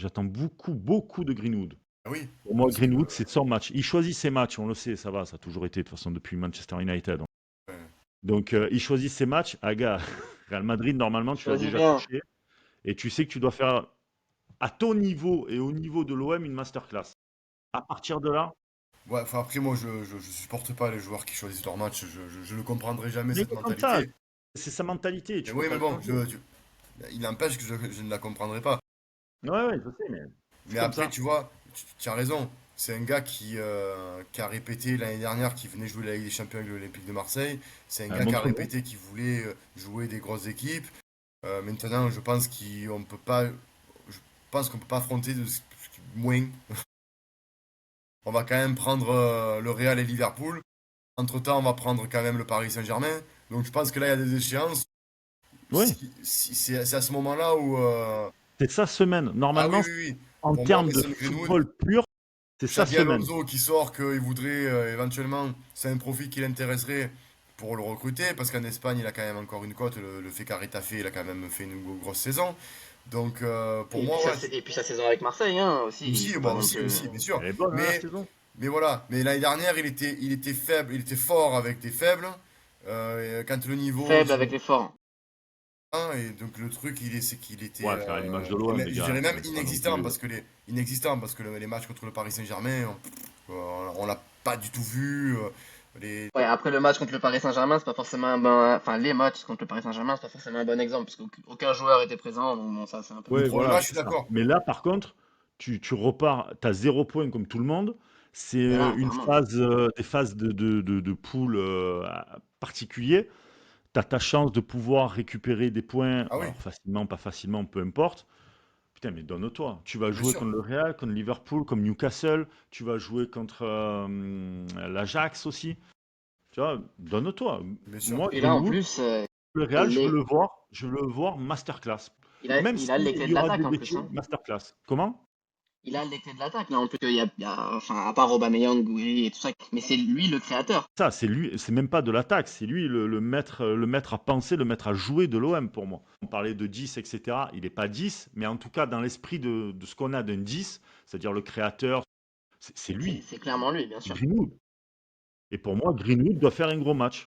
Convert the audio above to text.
J'attends beaucoup, beaucoup de Greenwood. Ah oui, Pour moi, parce que Greenwood, c'est son match. Il choisit ses matchs, on le sait, ça va, ça a toujours été de toute façon depuis Manchester United. ouais. Donc, il choisit ses matchs. Ah, gars, Real Madrid, normalement, Il tu l'as choisit déjà bien. touché et tu sais que tu dois faire à ton niveau et au niveau de l'OM une masterclass. À partir de là, Ouais, enfin après moi je supporte pas les joueurs qui choisissent leur match, je ne comprendrai jamais mais cette il est comme ça. mentalité. C'est sa mentalité, Mais tu peux oui, pas mais le bon, changer. il n'empêche que je ne la comprendrai pas. Ouais, ouais, je sais, mais c'est Mais comme après, ça. tu vois, tu as raison. C'est un gars qui a répété l'année dernière qu'il venait jouer la Ligue des Champions avec l'Olympique de Marseille. C'est un gars qui a Montre-moi. répété qu'il voulait jouer des grosses équipes. Maintenant, je pense qu'on peut pas affronter moins. On va quand même prendre le Real et Liverpool. Entre-temps, on va prendre quand même le Paris Saint-Germain. Donc je pense que là, il y a des échéances. Oui, C'est à ce moment-là où... c'est sa semaine. Ah oui, Normalement, oui, oui. en Pour moi, termes de Mason Greenwood, football pur, c'est sa Xabi semaine. Alonso qui sort qu'il voudrait éventuellement, c'est un profil qui l'intéresserait pour le recruter, parce qu'en Espagne, il a quand même encore une cote. Le fait qu'Arrêtafé, il a quand même fait une grosse saison. Donc pour Et moi, puis, ouais, et puis sa saison avec Marseille, hein, aussi, il aussi, faut pas bon, non aussi, plus. aussi, bien sûr. Elle est bonne, hein, la Mais, saison. mais voilà, mais l'année dernière, il était faible, il était fort avec des faibles. Et quand le niveau Faible se avec les forts. reprend, et donc le truc, c'est qu'il était, Ouais, faire à l'image de l'OM, les je gars. dirais même C'est pas non inexistant, plus. les matchs contre le Paris Saint-Germain, on l'a pas du tout vu. Ouais, après le match contre le Paris Saint-Germain, c'est pas forcément un bon. Enfin, les matchs contre le Paris Saint-Germain, c'est pas forcément un bon exemple, parce qu'aucun joueur était présent, donc bon, ça, c'est un peu Le Ouais, premier compliqué. voilà, match, je c'est suis ça. d'accord. Mais là, par contre, tu repars, tu as 0 point comme tout le monde. C'est Mais là, une clairement. phase, des phases de poule particulier. Tu as ta chance de pouvoir récupérer des points, Ah oui, alors facilement, pas facilement, peu importe. Putain, mais donne-toi. Tu vas bien jouer sûr, contre le Real, contre Liverpool, comme Newcastle. Tu vas jouer contre l'Ajax aussi. Tu vois, donne-toi. bien sûr. Moi, Et là, en Greenwood, plus, le Real, les... je veux le voir masterclass. Même il a s'il les clés y de aura l'attaque des en plus, déchets, hein. masterclass. Comment? Il a les clés de l'attaque, là, en plus enfin, à part Aubameyang, Gouiri et tout ça, mais c'est lui le créateur. Ça, c'est lui, c'est même pas de l'attaque, c'est lui le maître à penser, le maître à jouer de l'OM pour moi. On parlait de 10, etc. Il n'est pas 10, mais en tout cas, dans l'esprit de ce qu'on a d'un 10, c'est-à-dire le créateur, c'est lui, C'est clairement lui, bien sûr. Greenwood. Et pour moi, Greenwood doit faire un gros match.